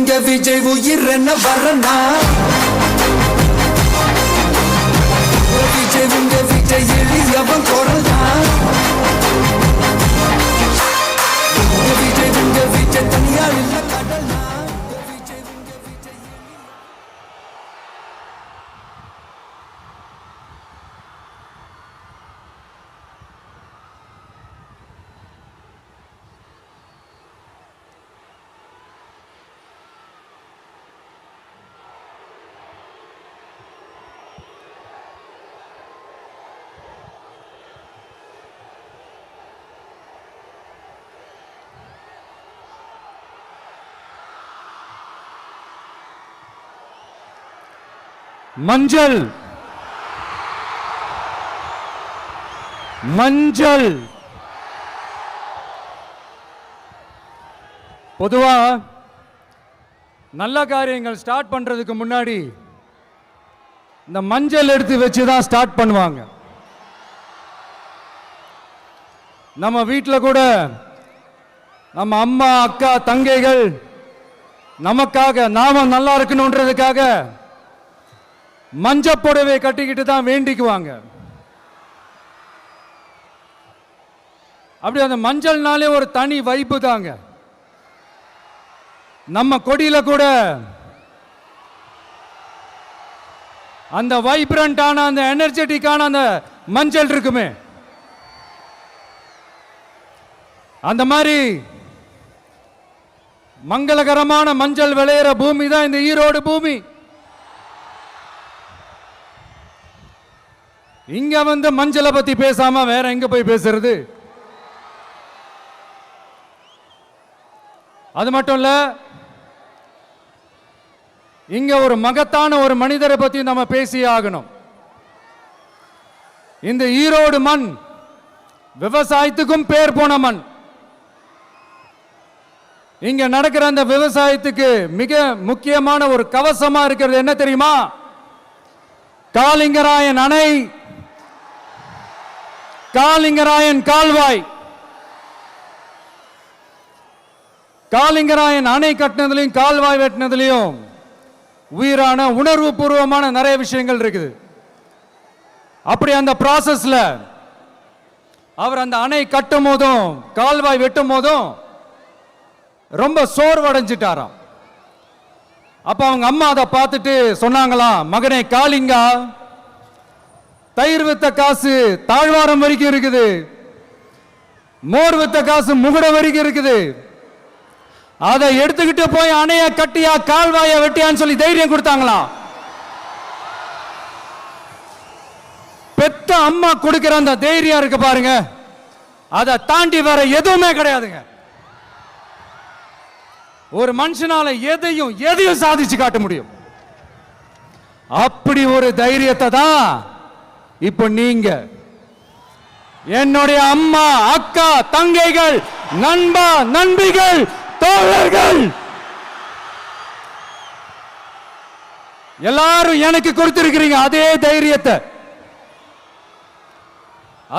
இங்க விஜய் உயிர் என்ன வரனா விஜய் இங்க விஜய் எளியவன் குரல்னா விஜய் இங்க விஜய் தனியால் இல்ல கடல்னா விஜய் இங்க விஜய் மஞ்சள் மஞ்சள் பொதுவா நல்ல காரியங்கள் ஸ்டார்ட் பண்றதுக்கு முன்னாடி இந்த மஞ்சள் எடுத்து வச்சு தான் ஸ்டார்ட் பண்ணுவாங்க. நம்ம வீட்டில் கூட நம்ம அம்மா அக்கா தங்கைகள் நமக்காக நாம நல்லா இருக்கணும்ன்றதுக்காக மஞ்சள் புடவை கட்டிக்கிட்டு தான் வேண்டிக்குவாங்க. அப்படி அந்த மஞ்சள்னாலே ஒரு தனி வைப்பு தாங்க. நம்ம கொடியில கூட அந்த வைப்ரண்டான அந்த எனர்ஜெட்டிக்கான அந்த மஞ்சள் இருக்குமே, அந்த மாதிரி மங்களகரமான மஞ்சள் விளையிற பூமி தான் இந்த ஈரோடு பூமி. இங்க வந்து மஞ்சளை பத்தி பேசாம வேற எங்க போய் பேசுறது? அது மட்டும் இல்ல, இங்க ஒரு மகத்தான ஒரு மனிதரை பத்தி நம்ம பேசியே ஆகணும். இந்த ஈரோடு மண் விவசாயத்துக்கும் பேர் போன மண். இங்க நடக்கிற அந்த விவசாயத்துக்கு மிக முக்கியமான ஒரு கவசமா இருக்கிறது என்ன தெரியுமா? காலிங்கராயன் அணை, காலிங்கராயன் கால்வாய். காலிங்கராயன் அணை கட்டினதுலையும் கால்வாய் வெட்டினதுலையும் உயிரான உணர்வு பூர்வமான நிறைய விஷயங்கள் இருக்குது. அப்படி அந்த ப்ராசஸ்ல அவர் அந்த அணை கட்டும் போதும் கால்வாய் வெட்டும் போதும் ரொம்ப சோர்வடைஞ்சிட்டாராம். அப்ப அவங்க அம்மா அதை பார்த்துட்டு சொன்னாங்களாம், மகனே காளிங்கா, தயிர் வித்த காசு தாழ்வாரம் வரைக்கும் இருக்குது, மோர் வித்த காசு முகுட வரைக்கும் இருக்குது, அதை எடுத்துக்கிட்டு போய் அணைய கட்டியா கால்வாய வெட்டியான்னு சொல்லி தைரியம் கொடுத்தாங்களாம். பெத்த அம்மா கொடுக்கிற அந்த தைரியம் இருக்கு பாருங்க, அதை தாண்டி வேற எதுவுமே கிடையாதுங்க. ஒரு மனுஷனால எதையும் சாதிச்சு காட்ட முடியும். அப்படி ஒரு தைரியத்தை தான் இப்ப நீங்க என்னுடைய அம்மா அக்கா தங்கைகள் நண்பா நண்பிகள் தோழர்கள் எல்லாரும் எனக்கு கொடுத்திருக்கிறீங்க. அதே தைரியத்தை,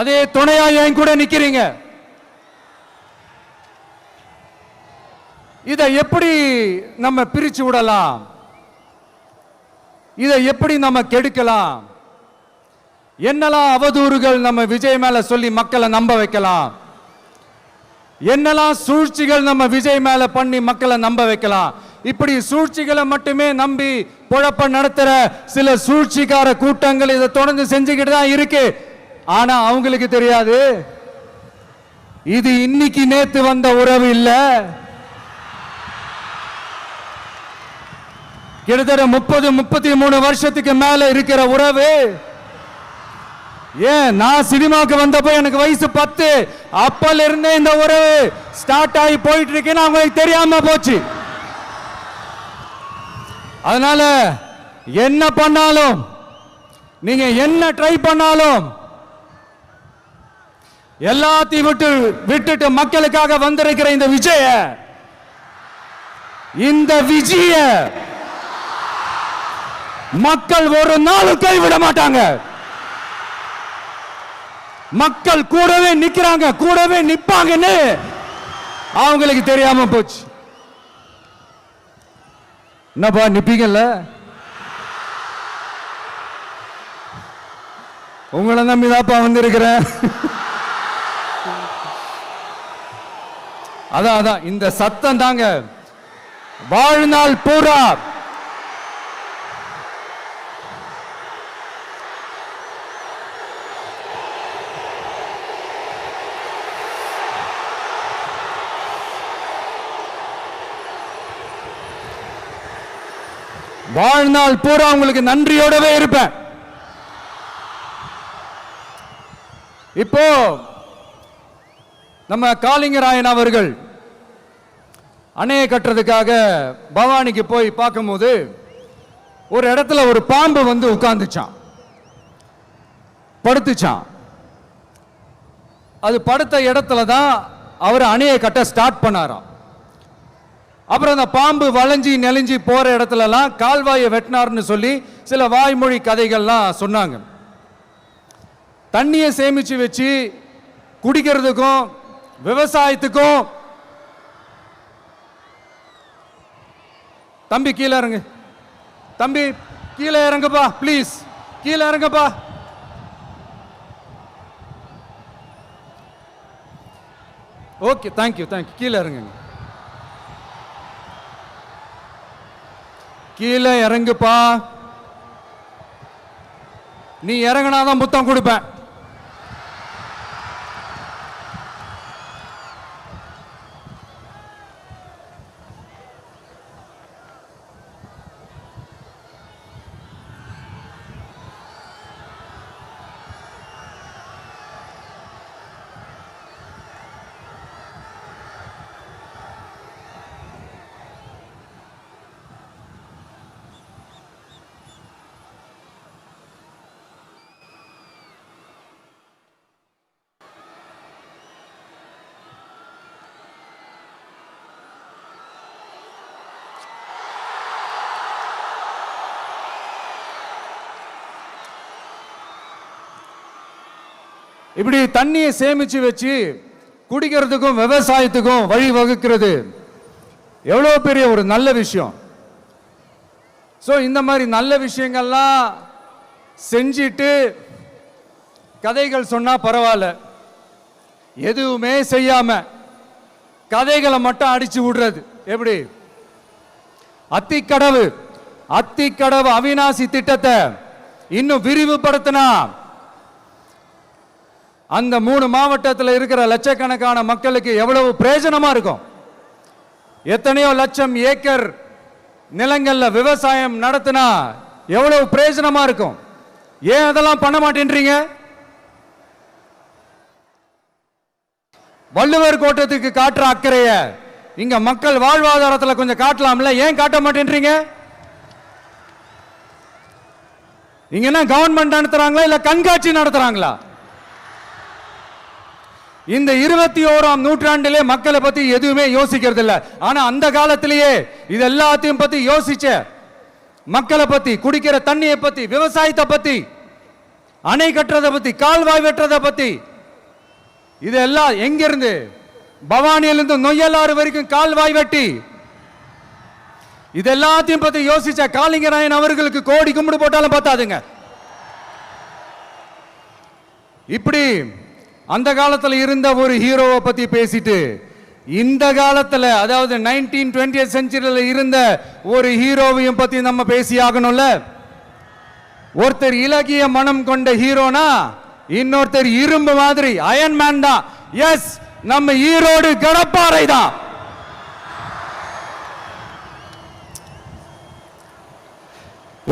அதே துணையா என் கூட நிக்கிறீங்க. இதை எப்படி நம்ம பிரிச்சு விடலாம்? இதை எப்படி நம்ம கெடுக்கலாம்? என்னெல்லாம் அவதூறுகள் நம்ம விஜய் மேல சொல்லி மக்களை நம்ப வைக்கலாம்? என்னெல்லாம் சூழ்ச்சிகள் நம்ம விஜய் மேல பண்ணி மக்களை நம்ப வைக்கலாம்? இப்படி சூழ்ச்சிகளை மட்டுமே நம்பி பொழப்ப நடத்துற சில சூழ்ச்சிக்கார கூட்டங்கள் இதை தொடர்ந்து செஞ்சுக்கிட்டு தான் இருக்கு. ஆனா அவங்களுக்கு தெரியாது, இது இன்னைக்கு நேத்து வந்த உறவு இல்ல. கிட்டத்தட்ட 30-33 வருஷத்துக்கு மேல இருக்கிற உறவு. ஏன் நான் சினிமாவுக்கு வந்தப்போ எனக்கு வயசு 10, அப்பல இருந்தே இந்த உறவு ஸ்டார்ட் ஆகி போயிட்டு இருக்குன்னு அவங்களுக்கு தெரியாம போச்சு. அதனால என்ன பண்ணாலும், நீங்க என்ன ட்ரை பண்ணாலும், எல்லாத்தையும் விட்டுட்டு மக்களுக்காக வந்திருக்கிற இந்த விஜய மக்கள் ஒரு நாளும் கைவிட மாட்டாங்க. மக்கள் கூடவே நிக்கிறாங்க, கூடவே நிப்பாங்கன்னு அவங்களுக்கு தெரியாம போச்சு. என்னப்பா நிப்பீங்கல்ல? உங்களை நம்பிதாப்பா வந்திருக்கிறேன். அதான் இந்த சத்தம் தாங்க வாழ்நாள் பூரா வாழ்நாள் பூரா உங்களுக்கு நன்றியோடவே இருப்பேன். இப்போ நம்ம காளிங்கராயன் அவர்கள் அணையை கட்டுறதுக்காக பவானிக்கு போய் பார்க்கும்போது ஒரு இடத்துல ஒரு பாம்பு வந்து உட்கார்ந்துச்சான், படுத்துச்சான். அது படுத்த இடத்துல தான் அவர் அணையை கட்ட ஸ்டார்ட் பண்ணாராம். அப்புறம் அந்த பாம்பு வளைஞ்சி நெளிஞ்சி போற இடத்துலலாம் கால்வாயை வெட்டினார்னு சொல்லி சில வாய்மொழி கதைகள்லாம் சொன்னாங்க. தண்ணியை சேமிச்சு வச்சு குடிக்கிறதுக்கும் விவசாயத்துக்கும். தம்பி கீழே இறங்கு, தம்பி கீழே இறங்குப்பா, ப்ளீஸ் கீழே இறங்குப்பா. Okay, thank you thank you. கீழே இறங்குங்க, கீழே இறங்குப்பா. நீ இறங்கினாதான் புத்தம் கொடுப்பேன். இப்படி தண்ணியை சேமிச்சு வச்சு குடிக்கிறதுக்கும் விவசாயத்துக்கும் வழி வகுக்கிறது எவ்வளவு பெரிய ஒரு நல்ல விஷயம். ஸோ இந்த மாதிரி நல்ல விஷயங்கள்லாம் செஞ்சிட்டு கதைகள் சொன்னா பரவாயில்ல, எதுவுமே செய்யாம கதைகளை மட்டும் அடிச்சு விடுறது எப்படி? அத்திக்கடவு அவிநாசி திட்டத்தை இன்னும் விரிவுபடுத்தினா அந்த 3 மாவட்டத்தில் இருக்கிற லட்சக்கணக்கான மக்களுக்கு எவ்வளவு பிரயோஜனமா இருக்கும். எத்தனையோ லட்சம் ஏக்கர் நிலங்கள்ல விவசாயம் நடத்தினா எவ்வளவு பிரயோஜனமா இருக்கும். ஏன் அதெல்லாம் பண்ண மாட்டேன்றீங்க? வள்ளுவர் கோட்டத்துக்கு காட்டுற அக்கறைய இங்க மக்கள் வாழ்வாதாரத்தில் கொஞ்சம் காட்டலாம்ல, ஏன் காட்ட மாட்டேன்றீங்க? இங்க என்ன கவர்மெண்ட் நடத்துறாங்களா இல்ல கண்காட்சி நடத்துறாங்களா? இந்த 21ஆம் நூற்றாண்டிலே மக்களை பத்தி எதுவுமே யோசிக்கிறது இல்ல. ஆனா அந்த காலத்திலேயே இது எல்லாத்தையும் பத்தி யோசிச்ச, மக்களை பத்தி, குடிக்கிற தண்ணியை பத்தி, விவசாயத்தை பத்தி, அணை கட்டுறதை பத்தி, கால்வாய் வெட்டுறதை பத்தி, இதெல்லாம் எங்கிருந்து? பவானியிலிருந்து நொய்யலாறு வரைக்கும் கால்வாய் வெட்டி இது எல்லாத்தையும் பத்தி யோசிச்ச காளிங்கராயன் அவர்களுக்கு கோடி கும்பிடு போட்டாலும் பார்த்தாதுங்க. இப்படி அந்த காலத்தில் இருந்த ஒரு ஹீரோவை பத்தி பேசிட்டு இந்த காலத்தில், அதாவது 1920th செஞ்சுரியில் இருந்த ஒரு ஹீரோவையும் பத்தி நம்ம பேசி ஆகணும்ல. ஒருத்தர் இலகிய மனம் கொண்ட ஹீரோனா இன்னொருத்தர் இரும்பு மாதிரி அயன் மேன் தான். எஸ், நம்ம ஈரோடு கடப்பாறை தான்.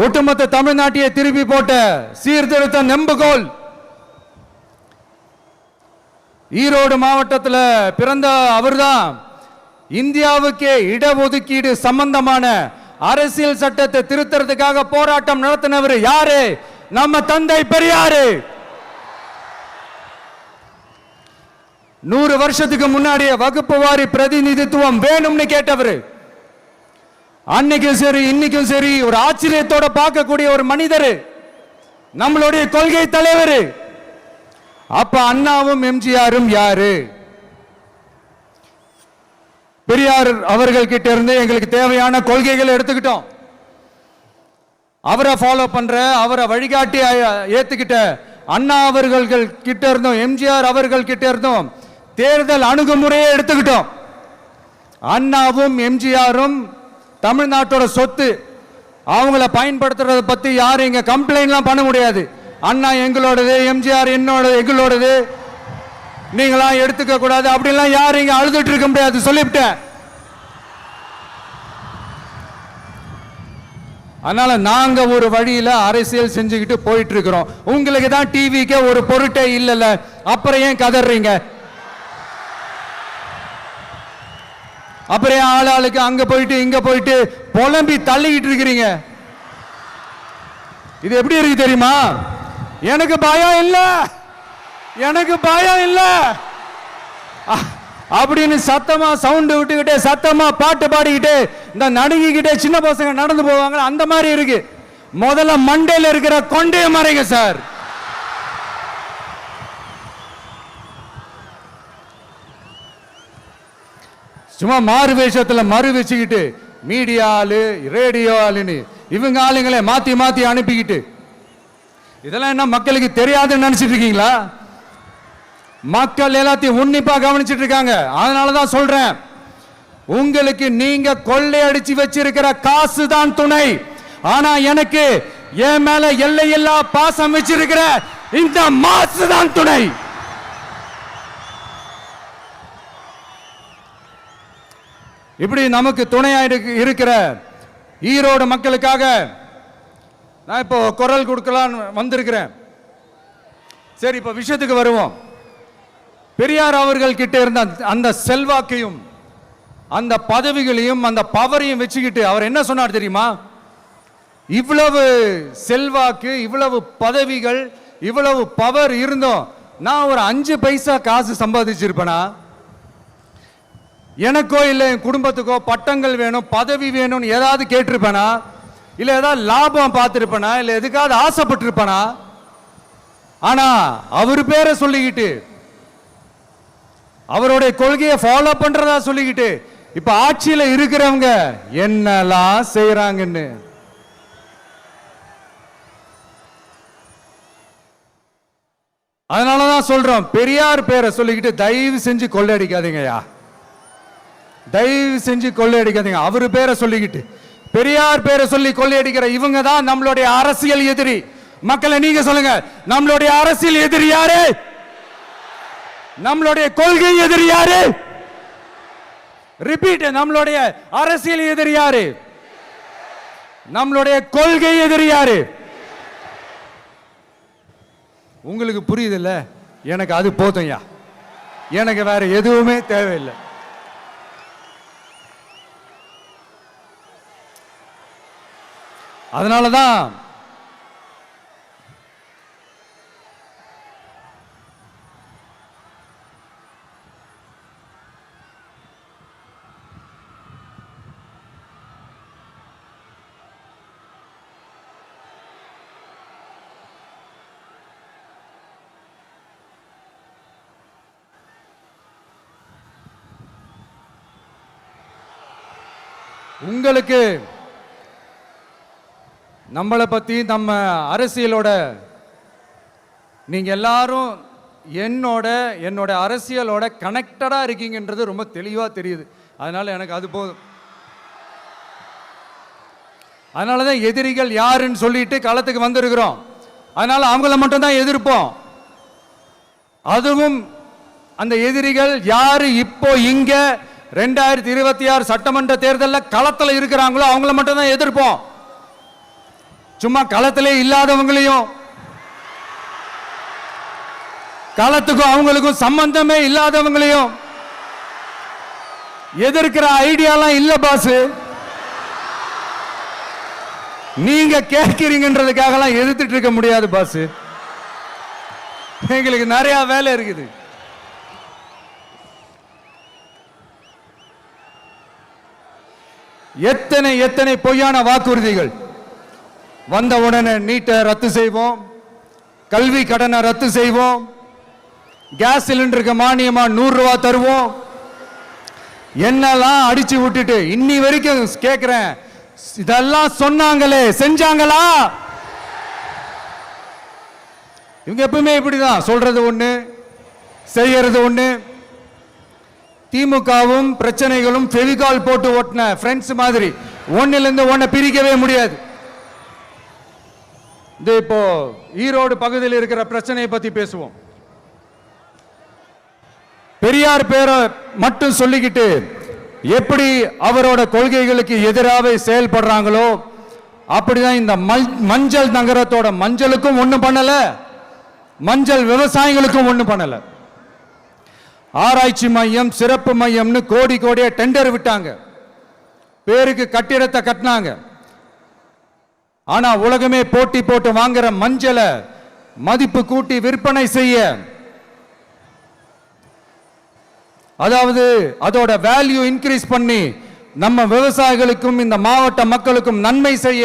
ஒட்டுமொத்த தமிழ்நாட்டையே திருப்பி போட்ட சீர்திருத்த நெம்புகோல். ஈரோடு மாவட்டத்தில் பிறந்த அவர்தான் இந்தியாவுக்கே இடஒதுக்கீடு சம்பந்தமான அரசியல் சட்டத்தை திருத்தறதுக்காக போராட்டம் நடத்தினவர் யாரு? நம்ம தந்தை பெரியாரு. 100 வருஷத்துக்கு முன்னாடியே வகுப்பு வாரி பிரதிநிதித்துவம் வேணும்னு கேட்டவர். அன்னைக்கும் சரி இன்னைக்கும் சரி ஒரு ஆச்சரியத்தோட பார்க்கக்கூடிய ஒரு மனிதர், நம்மளுடைய கொள்கை தலைவர். அப்ப அண்ணாவும் எம்ஜிஆரும் யாரு? பெரியார் அவர்கள் கிட்ட இருந்து எங்களுக்கு தேவையான கொள்கைகளை எடுத்துக்கிட்டோம். அவரை ஃபாலோ பண்ற, அவரை வழிகாட்டி ஏத்துக்கிட்ட அண்ணா அவர்கள் கிட்ட இருந்தோம், எம்ஜிஆர் அவர்கள் கிட்ட இருந்தோம் தேர்தல் அணுகுமுறையை எடுத்துக்கிட்டோம். அண்ணாவும் எம்ஜிஆரும் தமிழ்நாட்டோட சொத்து, அவங்கள பயன்படுத்துறத பத்தி யாரும் இங்க கம்ப்ளைண்ட்லாம் பண்ண முடியாது. அண்ணா எங்களோடது, எம்ஜிஆர் எங்களோடது, நீங்களாம் எடுத்துக்க கூடாது அப்படின்லாம் யாரும் இங்க அழுதுட்டு இருக்க முடியாது, சொல்லிவிட்டேன். அதனால நாங்க ஒரு வழியில அரசியல் செஞ்சுக்கிட்டு போயிட்டு இருக்கிறோம். உங்களுக்கு தான் டிவிக்கே ஒரு பொருட்டே இல்லைல்ல, அப்புறம் ஏன் கதறீங்க? அப்புறம் ஆளாளுக்கு அங்க போயிட்டு இங்க போயிட்டு புலம்பி தள்ளிக்கிட்டு இருக்கிறீங்க. இது எப்படி இருக்கு தெரியுமா? எனக்கு பயம் இல்ல, எனக்கு பயம் இல்ல அப்படின்னு சத்தமா சவுண்ட் விட்டுக்கிட்டே சத்தமா பாட்டு பாடிக்கிட்டு இந்த நடுங்கிக்கிட்டே சின்ன பசங்க நடந்து போவாங்க, அந்த மாதிரி இருக்கு. முதல்ல மண்டையில இருக்கிற கொண்டே மறைங்க சார். சும்மா மாறு வேஷத்துல மறு வச்சுக்கிட்டு மீடியா ஆளு, ரேடியோ ஆளுன்னு இவங்க ஆளுங்களே மாத்தி மாத்தி அனுப்பிக்கிட்டு, இதெல்லாம் என்ன மக்களுக்கு தெரியாதுன்னு நினைச்சிட்டு இருக்கீங்களா? மக்கள் எல்லாத்தையும் உன்னிப்பா கவனிச்சிட்டு இருக்காங்க. அதனாலதான் சொல்றேன், உங்களுக்கு நீங்க கொள்ளையடிச்சு வச்சிருக்கிற காசு தான் துணை, ஆனா எனக்கு என் மேல எல்லையில்லா பாசம் வச்சிருக்கிற இந்த மாசு தான் துணை. இப்படி நமக்கு துணையா இருக்கிற ஈரோடு மக்களுக்காக நான் இப்போ குரல் கொடுக்கலாம் வந்திருக்கிறேன். சரி, இப்ப விஷயத்துக்கு வருவோம். பெரியார் அவர்கள் கிட்ட இருந்த அந்த செல்வாக்கையும் அந்த பதவிகளையும் அந்த பவரையும் வச்சுக்கிட்டு அவர் என்ன சொன்னார் தெரியுமா? இவ்வளவு செல்வாக்கு, இவ்வளவு பதவிகள், இவ்வளவு பவர் இருந்தோம் நான் ஒரு 5 பைசா காசு சம்பாதிச்சிருப்பேனா? எனக்கோ இல்லை என் குடும்பத்துக்கோ பட்டங்கள் வேணும், பதவி வேணும்னு ஏதாவது கேட்டிருப்பேனா? இல்லை ஏதாவது லாபம் பார்த்துருப்பேனா? இல்லை எதுக்காவது ஆசைப்பட்டிருப்பேனா? ஆனா அவர் பேரை சொல்லிக்கிட்டு, அவருடைய கொள்கையை ஃபாலோ பண்றதா சொல்லிக்கிட்டு இப்ப ஆட்சியில இருக்கிறவங்க என்னெல்லாம் செய்யறாங்கன்னு அதனாலதான் சொல்றோம், பெரியார் பேரை சொல்லிக்கிட்டு தயவு செஞ்சு கொள்ளையடிக்காதீங்கயா, தயவு செஞ்சு கொள்ளையடிக்காதீங்க. அவரு பேரை சொல்லிக்கிட்டு பெரியார் பேரை சொல்லி கொள்ளையடிக்கிற இவங்க தான் நம்மளுடைய அரசியல் எதிரி. மக்களை நீங்க சொல்லுங்க, நம்மளுடைய அரசியல் எதிரி யாரு? நம்மளுடைய கொள்கை எதிரி யாரு? ரிப்பீட், நம்மளுடைய அரசியல் எதிரி யாரு? நம்மளுடைய கொள்கை எதிரி யாரு? உங்களுக்கு புரியுது இல்ல? எனக்கு அது போதும்யா, எனக்கு வேற எதுவுமே தேவையில்லை. அதனாலதான் உங்களுக்கு நம்மளை பத்தி, நம்ம அரசியலோட, நீங்க எல்லாரும் என்னோட அரசியலோட கனெக்டடா இருக்கீங்கன்றது ரொம்ப தெளிவா தெரியுது. அதனால எனக்கு அது போதும். அதனாலதான் எதிரிகள் யாருன்னு சொல்லிட்டு களத்துக்கு வந்திருக்கிறோம். அதனால அவங்கள மட்டும் தான் எதிர்ப்போம். அதுவும் அந்த எதிரிகள் யாரு இப்போ இங்க 2026 சட்டமன்ற தேர்தலில் களத்தில் இருக்கிறாங்களோ அவங்கள மட்டும் தான் எதிர்ப்போம். சும்மா களத்திலே இல்லாதவங்களையும், களத்துக்கும் அவங்களுக்கும் சம்பந்தமே இல்லாதவங்களையும் எதிர்க்கிற ஐடியாலாம் இல்ல பாஸ். நீங்க கேட்கிறீங்கன்றதுக்காகலாம் எதிர்த்துட்டு இருக்க முடியாது பாஸ். எங்களுக்கு நிறைய வேலை இருக்குது. எத்தனை பொய்யான வாக்குறுதிகள். வந்த உடனே நீட்டை ரத்து செய்வோம், கல்வி கடனை ரத்து செய்வோம், கேஸ் சிலிண்டருக்கு மானியமா 100 ரூபாய் தருவோம், என்னெல்லாம் அடிச்சு விட்டுட்டு இன்னி வரைக்கும் கேட்கிறேன், இதெல்லாம் சொன்னாங்களே, செஞ்சாங்களா? இவங்க எப்பவுமே இப்படிதான், சொல்றது ஒண்ணு செய்யறது ஒண்ணு. திமுகவும் பிரச்சனைகளும் ஃபெவிகால் போட்டு ஓட்டின ஃப்ரெண்ட்ஸ் மாதிரி ஒன்னில இருந்து ஒன்ன பிரிக்கவே முடியாது. இது இப்போ ஈரோடு பகுதியில் இருக்கிற பிரச்சனையை பத்தி பேசுவோம். பெரியார் பேரை மட்டும் சொல்லிக்கிட்டு எப்படி அவரோட கொள்கைகளுக்கு எதிராக செயல்படுறாங்களோ அப்படிதான் இந்த மஞ்சள் நகரத்தோட மஞ்சளுக்கும் ஒண்ணும் பண்ணல, மஞ்சள் விவசாயிகளுக்கும் ஒண்ணும் பண்ணல. ஆராய்ச்சி மையம், சிறப்பு மையம்னு கோடி கோடியா டெண்டர் விட்டாங்க, பேருக்கு கட்டிடத்தை கட்டினாங்க. ஆனா உலகமே போட்டி போட்டு வாங்குற மஞ்சளை மதிப்பு கூட்டி விற்பனை செய்ய, அதாவது அதோட வேல்யூ இன்க்ரீஸ் பண்ணி நம்ம விவசாயிகளுக்கும் இந்த மாவட்ட மக்களுக்கும் நன்மை செய்ய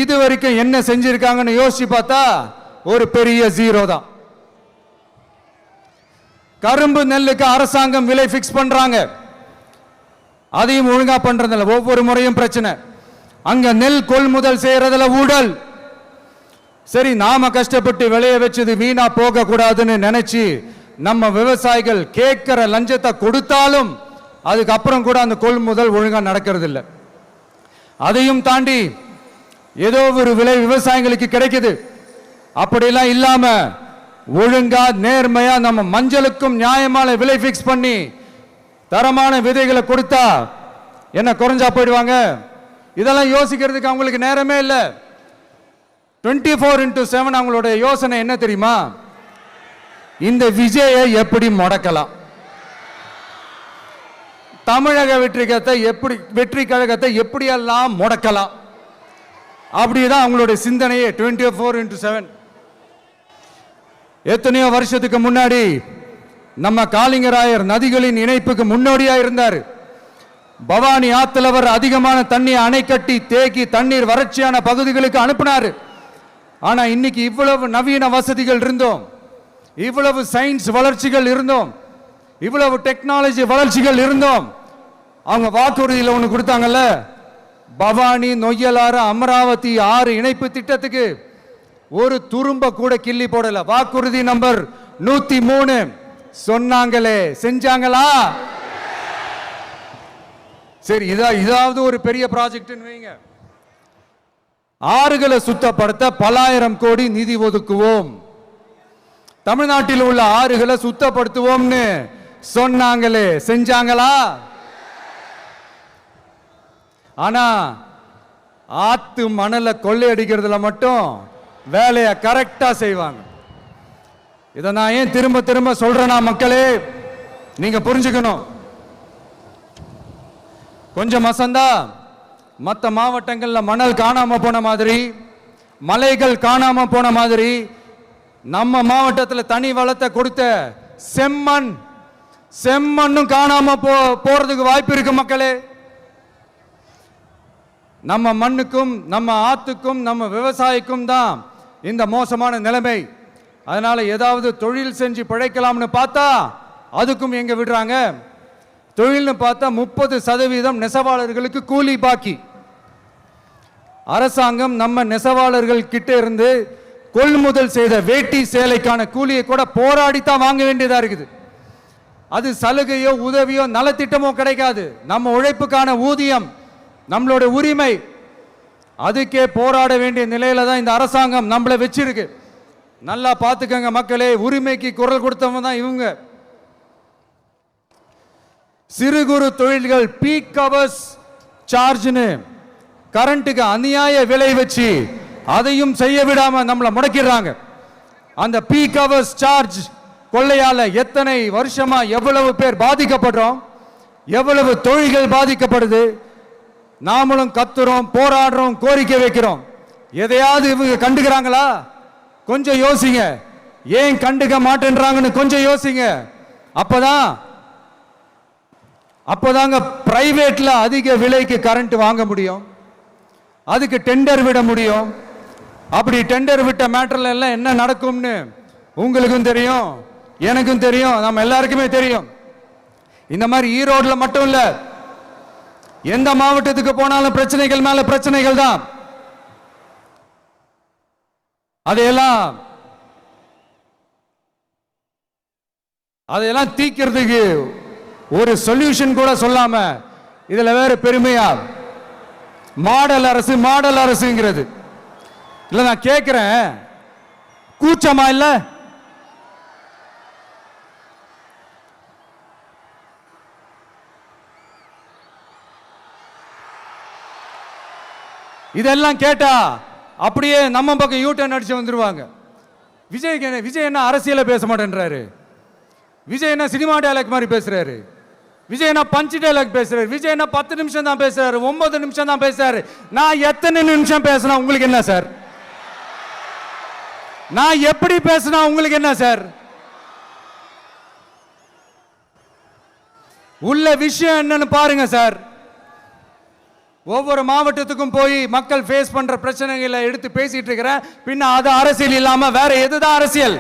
இதுவரைக்கும் என்ன செஞ்சிருக்காங்கன்னு யோசிச்சு பார்த்தா ஒரு பெரிய ஜீரோ தான். கரும்பு நெல்லுக்கு அரசாங்கம் விலை பிக்ஸ் பண்றாங்க, அதையும் ஒழுங்கா பண்றதில்ல, ஒவ்வொரு முறையும் பிரச்சனை. அங்க நெல் கொள்முதல் செய்யறதுல ஊழல். சரி, நாம கஷ்டப்பட்டு விளைய வச்சது வீணா போக கூடாதுன்னு நினைச்சு நம்ம விவசாயிகள் கேட்கிற லஞ்சத்தை கொடுத்தாலும் அதுக்கப்புறம் கூட அந்த கொள்முதல் ஒழுங்கா நடக்கிறது இல்லை. அதையும் தாண்டி ஏதோ ஒரு விலை விவசாயிகளுக்கு கிடைக்குது. அப்படிலாம் இல்லாம ஒழுங்கா நேர்மையா நம்ம மஞ்சளுக்கும் நியாயமான விலை பிக்ஸ் பண்ணி தரமான விதைகளை கொடுத்தா என்ன குறைஞ்சா போயிடுவாங்க? இதெல்லாம் யோசிக்கிறதுக்கு அவங்களுக்கு நேரமே இல்லை. 24x7 அவங்களோட யோசனை என்ன தெரியுமா? இந்த விஜயை எப்படி முடக்கலாம், தமிழக வெற்றி கழகத்தை எப்படியெல்லாம் முடக்கலாம், அப்படிதான் அவங்களுடைய சிந்தனையே 24x7. எத்தனையோ வருஷத்துக்கு முன்னாடி நம்ம காளிங்கராயர் நதிகளின் இணைப்புக்கு முன்னோடியா இருந்தார். பவானி ஆத்துல வர அதிகமான தண்ணீர் அணை கட்டி தேக்கி தண்ணீர் வறட்சியான பகுதிகளுக்கு அனுப்பினார். ஆனா இன்னைக்கு இவ்வளவு நவீன வசதிகள் இருந்தோம், இவ்வளவு சயின்ஸ் வளர்ச்சிகள் இருந்தோம், இவ்வளவு டெக்னாலஜி வளர்ச்சிகள் இருந்தோம், அவங்க வாக்குறுதியில் ஒன்று கொடுத்தாங்கல்ல, பவானி நொய்யலாறு அமராவதி 6 இணைப்பு திட்டத்துக்கு ஒரு துரும்ப கூட கிள்ளி போடல. வாக்குறுதி நம்பர் 103 சொன்னாங்களே, செஞ்சாங்களா? சரி, இதாவது ஒரு பெரிய ப்ராஜெக்ட் வைங்க. ஆறுகளை சுத்தப்படுத்த பலாயிரம் கோடி நிதி ஒதுக்குவோம், தமிழ்நாட்டில் உள்ள ஆறுகளை சுத்தப்படுத்துவோம்னு சொன்னாங்களே, செஞ்சாங்களா? ஆனா ஆத்து மணலை கொள்ளையடிக்கிறதுல மட்டும் வேலையை கரெக்டா செய்வாங்க. இதை நான் ஏன் திரும்ப திரும்ப சொல்றேன்னா, மக்களே நீங்க புரிஞ்சுக்கணும். கொஞ்சம் மசந்தா மற்ற மாவட்டங்கள்ல மணல் காணாம போன மாதிரி, மலைகள் காணாம போன மாதிரி, நம்ம மாவட்டத்தில் தனி வளத்தை கொடுத்த செம்மண்ணும் காணாம போறதுக்கு வாய்ப்பு இருக்கு மக்களே. நம்ம மண்ணுக்கும் நம்ம ஆத்துக்கும் நம்ம விவசாயிக்கும் தான் இந்த மோசமான நிலைமை. அதனால ஏதாவது தொழில் செஞ்சு பிழைக்கலாம்னு பார்த்தா அதுக்கும் எங்க விடுறாங்க? தொழில்னு பார்த்தா 30% நெசவாளர்களுக்கு கூலி பாக்கி. அரசாங்கம் நம்ம நெசவாளர்கள் கிட்ட இருந்து கொள்முதல் செய்த வேட்டி சேலைக்கான கூலியை கூட போராடித்தான் வாங்க வேண்டியதா இருக்குது. அது சலுகையோ உதவியோ நலத்திட்டமோ கிடைக்காது. நம்ம உழைப்புக்கான ஊதியம், நம்மளோட உரிமை, அதுக்கே போராட வேண்டிய நிலையில தான் இந்த அரசாங்கம் நம்மளை வச்சிருக்கு. நல்லா பார்த்துக்கங்க மக்களே, உரிமைக்கு குரல் கொடுத்தவங்க தான் இவங்க. சிறு குறு தொழில்கள் பீக் ஹவர்ஸ் சார்ஜ்னு கரண்ட்டுக்கு அநியாய விலை வச்சு அதையும் செய்ய விடாம நம்மளை முடக்கிடுறாங்க. அந்த பீக் ஹவர்ஸ் சார்ஜ் கொள்ளையால எத்தனை வருஷமா எவ்வளவு பேர் பாதிக்கப்படுறோம், எவ்வளவு தொழில்கள் பாதிக்கப்படுது. நாமளும் கத்துறோம், போராடுறோம், கோரிக்கை வைக்கிறோம். எதையாவது இவங்க கண்டுக்கிறாங்களா? கொஞ்சம் யோசிங்க. ஏன் கண்டுக்க மாட்டேன்றாங்கன்னு கொஞ்சம் யோசிங்க. அப்பதாங்க பிரைவேட்ல அதிக விலைக்கு கரண்ட் வாங்க முடியும், அதுக்கு டெண்டர் விட முடியும். அப்படி டெண்டர் விட்ட மேட்டர்ல எல்லாம் என்ன நடக்கும்னு உங்களுக்கும் தெரியும், எனக்கும் தெரியும், நம்ம எல்லாருக்குமே தெரியும். இந்த மாதிரி ஈரோடுல மட்டும் இல்ல, எந்த மாவட்டத்துக்கு போனாலும் பிரச்சனைகள் மேல பிரச்சனைகள் தான். அதையெல்லாம் தீக்கிறதுக்கு ஒரு சொல்யூஷன் கூட சொல்லாம இதுல வேற பெருமையா மாடல் அரசு மாடல் அரசுங்கிறது. இல்ல நான் கேட்கிறேன், கூச்சமா இல்ல? இதெல்லாம் கேட்டா அப்படியே நம்ம பக்கம் யூட்டர்ன் அடிச்சு வந்துருவாங்க. விஜய் என்ன அரசியல பேச மாட்டேன்றாரு, விஜய் என்ன சினிமா டயலாக் மாதிரி பேசுறாரு, விஜய் என்ன பஞ்ச் டயலாக் பேசுறாரு, விஜய் என்ன 10 நிமிஷம் தான் பேசுறாரு, 9 நிமிஷம் தான் பேசுறாரு. நான் எத்தனை நிமிஷம் பேசினா உங்களுக்கு என்ன சார்? நான் எப்படி பேசினா உங்களுக்கு என்ன சார்? உள்ள விஷயம் என்னன்னு பாருங்க சார். ஒவ்வொரு மாவட்டத்துக்கும் போய் மக்கள் ஃபேஸ் பண்ற பிரச்சனைகளை எடுத்து பேசிட்டு இருக்கிறேன். பின்ன அது அரசியல் இல்லாம வேற எதுதான் அரசியல்?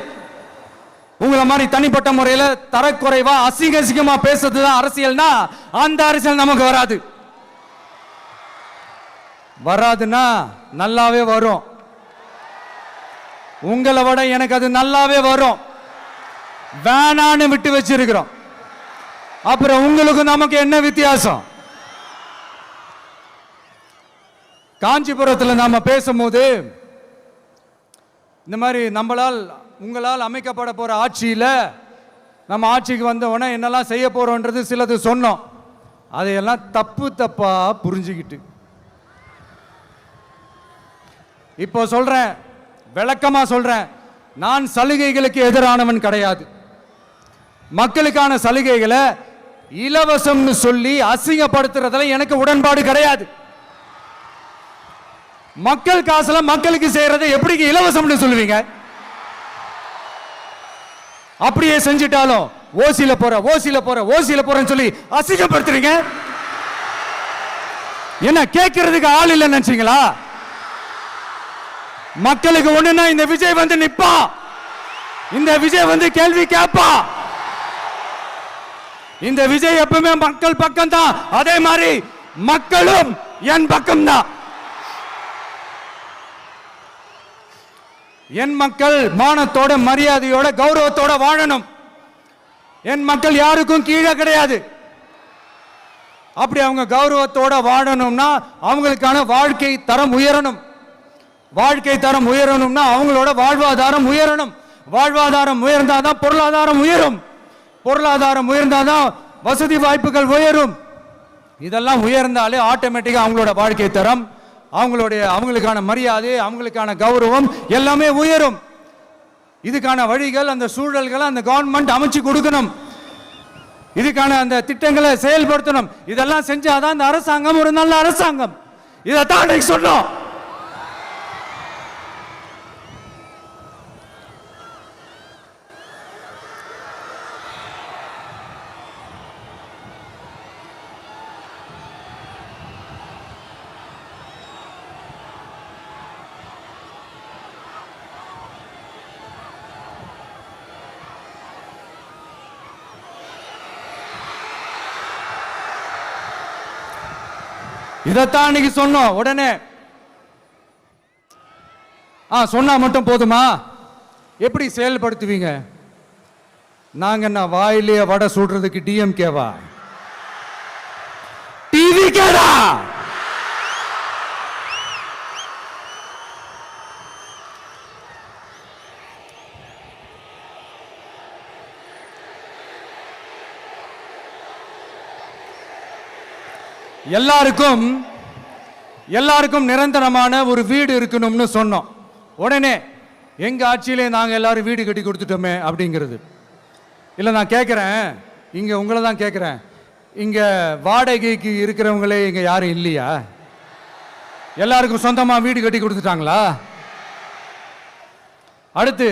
உங்களை மாதிரி தனிப்பட்ட முறையில் தரக்குறைவா அசிங்கமா பேசுறதுதான் அரசியல்னா அந்த அரசியல் நமக்கு வராது. வராதுன்னா நல்லாவே வரும். உங்களை விட எனக்கு அது நல்லாவே வரும். வேணான்னு விட்டு வச்சிருக்கிறோம். அப்புறம் உங்களுக்கு நமக்கு என்ன வித்தியாசம்? காஞ்சிபுரத்தில் நாம பேசும்போது இந்த மாதிரி உங்களால் அமைக்கப்பட போற ஆட்சியில் நம்ம ஆட்சிக்கு வந்த உடனே என்னெல்லாம் செய்ய போறோன்றது சிலது சொன்னோம். அதையெல்லாம் தப்பா புரிஞ்சுக்கிட்டு இப்போ சொல்றேன், விளக்கமா சொல்றேன், நான் சலுகைகளுக்கு எதிரானவன் கிடையாது. மக்களுக்கான சலுகைகளை இலவசம்னு சொல்லி அசிங்கப்படுத்துறதுல எனக்கு உடன்பாடு கிடையாது. மக்கள் காசுல மக்களுக்கு செய்யறதை எப்படி இலவசம்னு சொல்லுவீங்க? அப்படியே செஞ்சிட்டாலும் ஓசில போறேன்னு சொல்லி அசிங்கப்படுத்துறீங்க. என்ன கேட்கறதுக்கு ஆள் இல்லைன்னு நினைச்சீங்களா? மக்களுக்கு ஒண்ணுன்னா இந்த விஜய் வந்து நிப்பா, இந்த விஜய் வந்து கேள்வி கேட்பா. இந்த விஜய் எப்பவுமே மக்கள் பக்கம் தான், அதே மாதிரி மக்களும் என் பக்கம் தான். என் மக்கள் மானத்தோட மரியாதையோட கௌரவத்தோட வாழணும். என் மக்கள் யாருக்கும் கீழே கிடையாது. அப்படி அவங்க கௌரவத்தோட வாழணும்னா அவங்களுக்கான வாழ்க்கை தரம் உயரணும். வாழ்க்கை தரம் உயரணும்னா அவங்களோட வாழ்வாதாரம் உயரணும். வாழ்வாதாரம் உயர்ந்தாதான் பொருளாதாரம் உயரும். பொருளாதாரம் உயர்ந்தாதான் வசதி வாய்ப்புகள் உயரும். இதெல்லாம் உயர்ந்தாலே ஆட்டோமேட்டிக்கா அவங்களோட வாழ்க்கை தரம், அவங்களுக்கான மரியாதை, அவங்களுக்கான கௌரவம் எல்லாமே உயரும். இதுக்கான வழிகள், அந்த சூழல்களை அந்த கவர்மெண்ட் அமைச்சு கொடுக்கணும். இதுக்கான அந்த திட்டங்களை செயல்படுத்தணும். இதெல்லாம் செஞ்சாதான் அந்த அரசாங்கம் ஒரு நல்ல அரசாங்கம். இதைத்தான் சொன்னோம். இதைத்தான் இன்னைக்கு சொன்னோம். உடனே சொன்னா மட்டும் போதுமா? எப்படி செயல்படுத்துவீங்க? நாங்க என்ன வாயிலே வடை சுடுறதுக்கு டிஎம்கேவா? டிவிகேடா? எல்லாருக்கும் நிரந்தரமான ஒரு வீடு இருக்கணும்னு சொன்னோம். உடனே எங்க ஆட்சியிலே நாங்க எல்லாரும் வீடு கட்டி கொடுத்துட்டோமே அப்படிங்கிறது இல்ல. நான் கேட்கிறேன், இங்க உங்களை தான் கேட்கிறேன், இங்க வாடகைக்கு இருக்கிறவங்களே இங்க யாரும் இல்லையா? எல்லாருக்கும் சொந்தமா வீடு கட்டி கொடுத்துட்டாங்களா? அடுத்து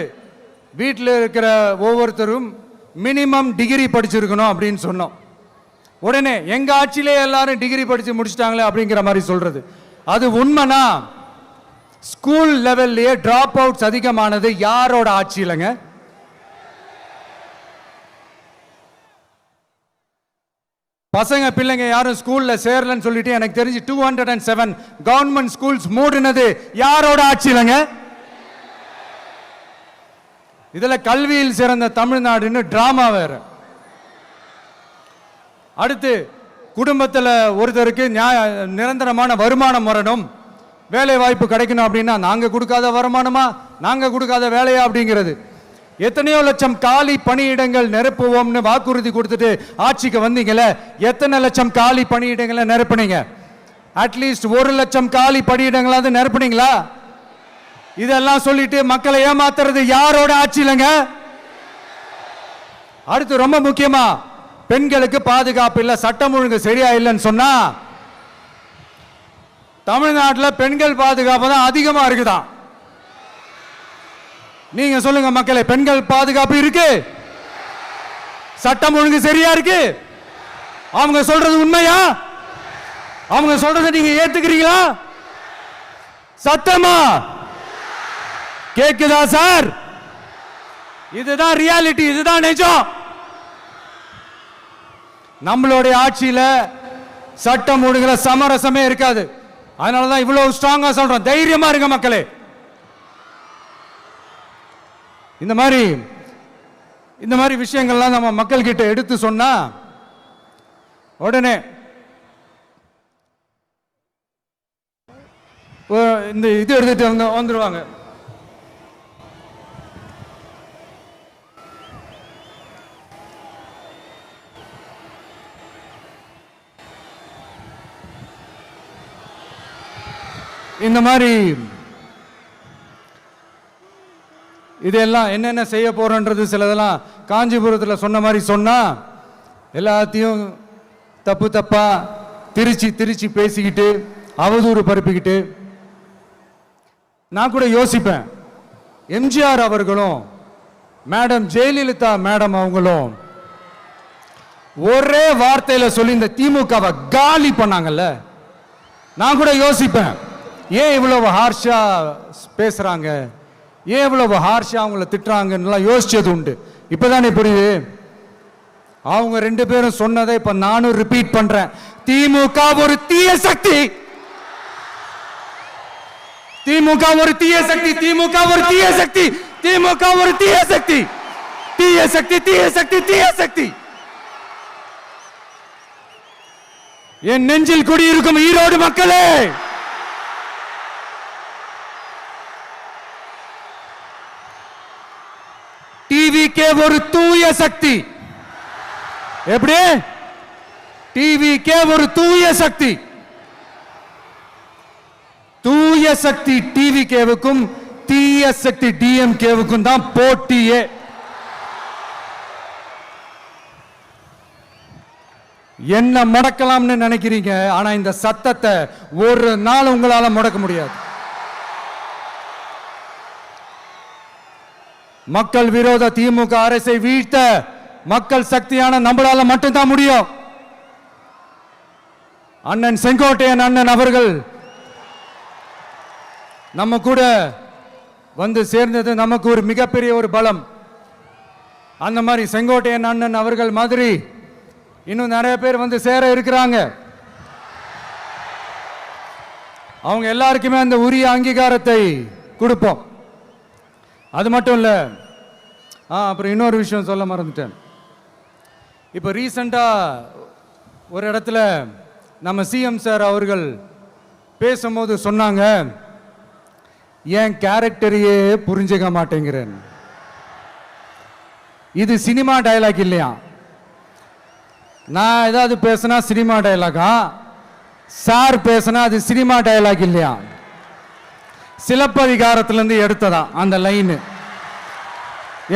வீட்டில் இருக்கிற ஒவ்வொருத்தரும் மினிமம் டிகிரி படிச்சிருக்கணும் அப்படின்னு சொன்னோம். உடனே எங்க ஆட்சியிலே எல்லாரும் டிகிரி படிச்சு முடிச்சிட்டாங்களே அப்படிங்கிற மாதிரி சொல்றது அது உண்மைனா? ஸ்கூல் லெவல்லையே டிராப் அவுட்ஸ் அதிகமானது யாரோட ஆட்சியிலங்க? பசங்க பிள்ளைங்க யாரும் ஸ்கூல்ல சேரலன்னு சொல்லிட்டு எனக்கு தெரிஞ்சு 207 கவர்மெண்ட் ஸ்கூல்ஸ் மூடினது யாரோட ஆட்சியிலங்க? இதுல கல்வியில் சிறந்த தமிழ்நாடுன்னு டிராமா வேற. அடுத்து குடும்பத்தில் ஒருத்தருக்கு நிரந்தரமான வருமானம் வரணும், வேலை வாய்ப்பு கிடைக்கணும் அப்படின்னா நாங்க கொடுக்காத வருமானமா, நாங்க கொடுக்காத வேலையா அப்படிங்கிறது. எத்தனையோ லட்சம் காலி பணியிடங்கள் நிரப்புவோம்னு வாக்குறுதி கொடுத்துட்டு ஆட்சிக்கு வந்தீங்களே, எத்தனை லட்சம் காலி பணியிடங்களை நிரப்புனீங்க? அட்லீஸ்ட் 1 லட்சம் காலி பணியிடங்களாவது நிரப்புனீங்களா? இதெல்லாம் சொல்லிட்டு மக்களை ஏமாத்துறது யாரோட ஆட்சியிலங்க? அடுத்து ரொம்ப முக்கியமா, பெண்களுக்கு பாதுகாப்பு இல்ல, சட்டம் ஒழுங்கு சரியா இல்லைன்னு சொன்னா தமிழ்நாட்டில் பெண்கள் பாதுகாப்பு தான் அதிகமா இருக்குதான். நீங்க சொல்லுங்க மக்களே, பெண்கள் பாதுகாப்பு இருக்கு? சட்டம் ஒழுங்கு சரியா இருக்கு? அவங்க சொல்றது உண்மையா? அவங்க சொல்றதை நீங்க ஏத்துக்கிறீங்களா? சத்தமா கேக்குதா சார்? இதுதான் ரியாலிட்டி, இதுதான் நிஜம். நம்மளுடைய ஆட்சியில சட்டம் ஒழுங்குல சமரசமே இருக்காது. அதனாலதான் இவ்வளவு ஸ்ட்ராங்கா சொல்றோம், தைரியமா இருங்க மக்களே. இந்த மாதிரி விஷயங்கள்லாம் நம்ம மக்கள் கிட்ட எடுத்து சொன்னா உடனே இந்த இது எடுத்துட்டு வந்துருவாங்க. இந்த மாதிரி இதெல்லாம் என்னென்ன செய்ய போறோன்றது சிலதெல்லாம் காஞ்சிபுரத்தில் சொன்ன மாதிரி சொன்னா எல்லாத்தையும் தப்பா திருச்சி பேசிக்கிட்டு அவதூறு பரப்பிக்கிட்டு. நான் கூட யோசிப்பேன், எம்ஜிஆர் அவர்களும் மேடம் ஜெயலலிதா மேடம் அவங்களும் ஒரே வார்த்தையில சொல்லி இந்த திமுகவை காலி பண்ணாங்கல்ல. நான் கூட யோசிப்பேன், ஏன் இவ்வளவு ஹார்ஷா பேசுறாங்க, ஏன் இவ்வளவு ஹார்ஷா அவங்கள திட்டுறாங்கன்னு யோசிச்சது உண்டு. இப்பதானே புரியுது. அவங்க 2 பேரும் சொன்னதை இப்ப நானும் ரிப்பீட் பண்றேன். திமுக ஒரு தீய சக்தி, திமுக ஒரு தீய சக்தி, திமுக ஒரு தீய சக்தி, திமுக ஒரு தீய சக்தி, தீய சக்தி, தீய சக்தி, தீய சக்தி. என் நெஞ்சில் குடியிருக்கும் ஈரோடு மக்களே, டிவிகே ஒரு தூய சக்தி. எப்படி? டிவிகே ஒரு தூய சக்தி. தூய சக்தி டிவிகேவுக்கும் தீய சக்தி டிஎம்கேவுக்கும் தான் போட்டியே. என்ன முடக்கலாம்னு நினைக்கிறீங்க, ஆனா இந்த சத்தத்தை ஒரு நாள் உங்களால முடக்க முடியாது. மக்கள் விரோத திமுக அரசை வீழ்த்த மக்கள் சக்தியான நம்மளால மட்டும்தான் முடியும். அண்ணன் செங்கோட்டையன் அண்ணன் அவர்கள் நம்ம கூட வந்து சேர்ந்தது நமக்கு ஒரு மிகப்பெரிய ஒரு பலம். அந்த மாதிரி செங்கோட்டையன் அண்ணன் அவர்கள் மாதிரி இன்னும் நிறைய பேர் வந்து சேர இருக்கிறாங்க. அவங்க எல்லாருக்குமே அந்த உரிய அங்கீகாரத்தை கொடுப்போம். அது மட்டும் இல்ல, அப்புறம் இன்னொரு விஷயம் சொல்ல மறந்துட்டேன். இப்போ ரீசண்டா ஒரு இடத்துல நம்ம சிஎம் சார் அவர்கள் பேசும்போது சொன்னாங்க, என் கேரக்டரையே புரிஞ்சுக்க மாட்டேங்கிறேன். இது சினிமா டயலாக் இல்லையா? நான் ஏதாவது பேசினா சினிமா டயலாகா? சார் பேசினா அது சினிமா டயலாக் இல்லையா? சிலப்பதிகாரத்திலிருந்து எடுத்ததா அந்த லைன்.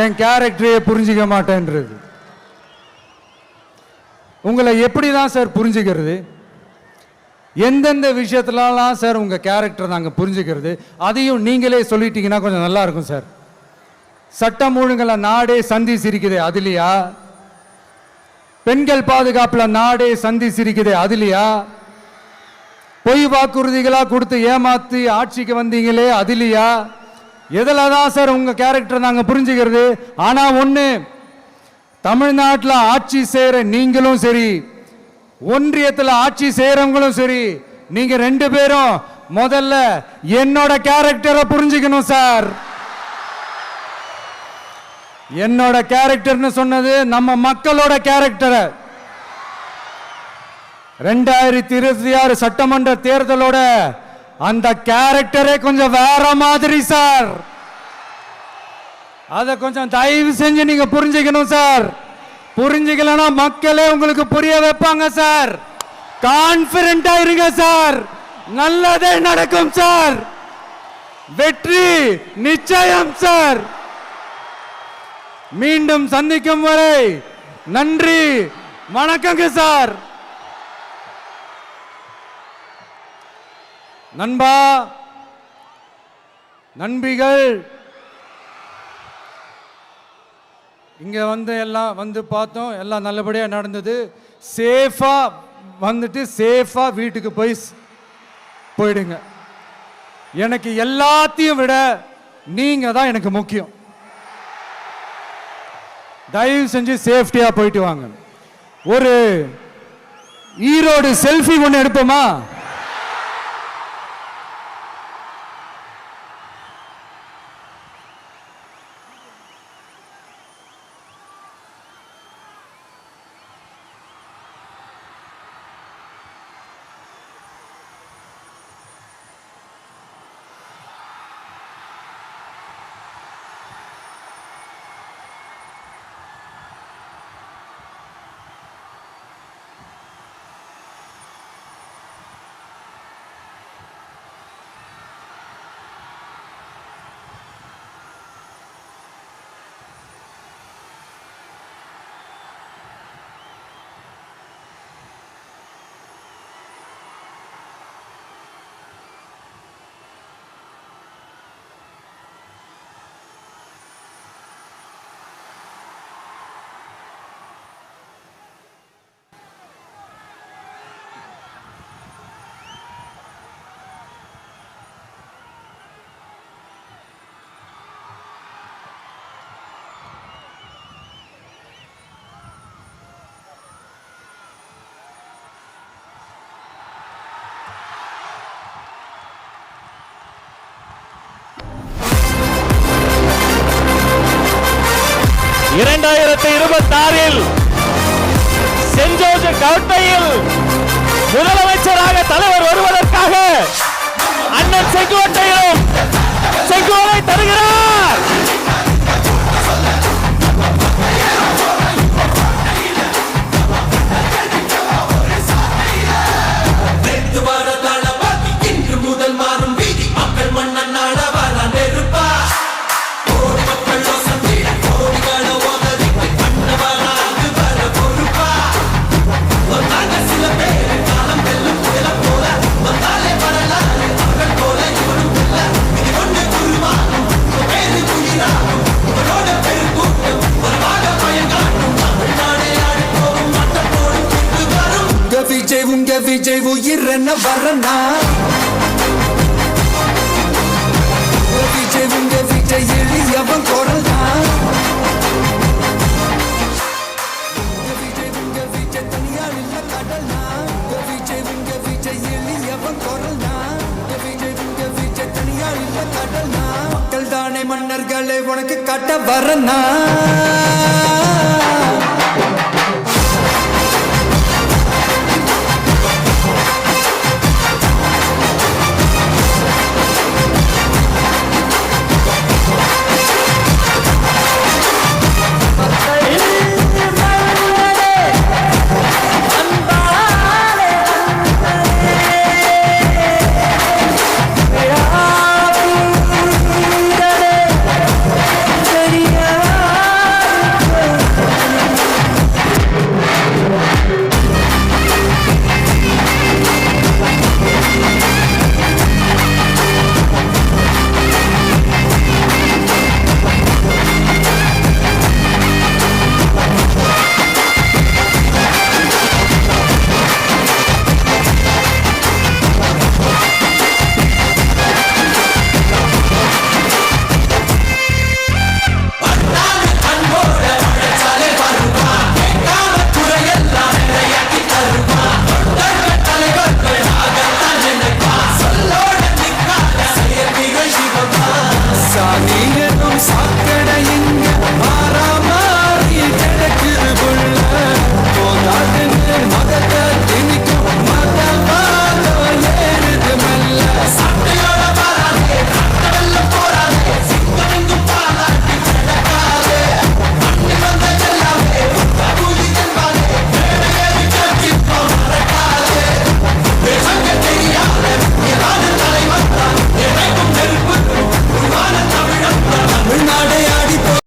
என் கேரக்டரையே புரிஞ்சிக்க மாட்டேன்றது. உங்களை எப்படி தான் சார் புரிஞ்சுக்கிறது? எந்தெந்த விஷயத்துலலாம் சார் உங்க கேரக்டர் நாங்க புரிஞ்சுக்கிறது? அதையும் நீங்களே சொல்லிட்டீங்கன்னா கொஞ்சம் நல்லா இருக்கும் சார். சட்டம் ஒழுங்குல நாடே சந்தி சிரிக்குது, அதுலையா? பெண்கள் பாதுகாப்புல நாடே சந்தி சிரிக்குது, அதுலையா? பொய் வாக்குறுதிகளா கொடுத்து ஏமாத்தி ஆட்சிக்கு வந்தீங்களே, அதுலையா? எதுல தான் சார் உங்க கேரக்டர் நாங்க புரிஞ்சுக்கிறது? ஆனா ஒண்ணு, தமிழ்நாட்டில் ஆட்சி செய்யற நீங்களும் சரி, ஒன்றியத்தில் ஆட்சி செய்யறவங்களும் சரி, நீங்க 2 பேரும் முதல்ல என்னோட கேரக்டரை புரிஞ்சுக்கணும் சார். என்னோட கேரக்டர்னு சொன்னது நம்ம மக்களோட கேரக்டரை. 2026 சட்டமன்ற தேர்தலோட அந்த கேரக்டரே கொஞ்சம் வேற மாதிரி சார். அதை கொஞ்சம் தயவு செஞ்சு நீங்க புரிஞ்சுக்கணும் சார். புரிஞ்சுக்கலன்னா மக்களே உங்களுக்கு புரிய வைப்பாங்க சார். கான்பிடண்டா இருங்க சார், நல்லதே நடக்கும் சார். வெற்றி நிச்சயம் சார். மீண்டும் சந்திக்கும் வரை நன்றி, வணக்கங்க சார். நண்பா, நண்பிகள், இங்க எல்லாம் பார்த்தோம், எல்லாம் நல்லபடியா நடந்தது. சேஃபா வந்துட்டு சேஃபா வீட்டுக்கு போயிடுங்க. எனக்கு எல்லாத்தையும் விட நீங்க தான் எனக்கு முக்கியம். தயவு செஞ்சு சேஃப்டியா போயிட்டு வாங்க. ஒரு ஈரோடு செல்ஃபி ஒன்று எடுப்போமா? சென்ட் ஜோர்ஜ் கோட்டையில் முதலமைச்சராக தலைவர் வருவதற்காக அண்ணன் செங்கோட்டையிலும் செங்கோலை தருகிறார். விஜய் உயிரென வரனா, விஜய் எளியவன் குரல் தான். விஜய் தனியார் இல்ல கடல்னா, விஜய் எளியவன் குரல் தான். விஜய் தனியார் இல்ல கடல்னா, மக்கள் தானே மன்னர்களே உனக்கு காட்ட வரனா.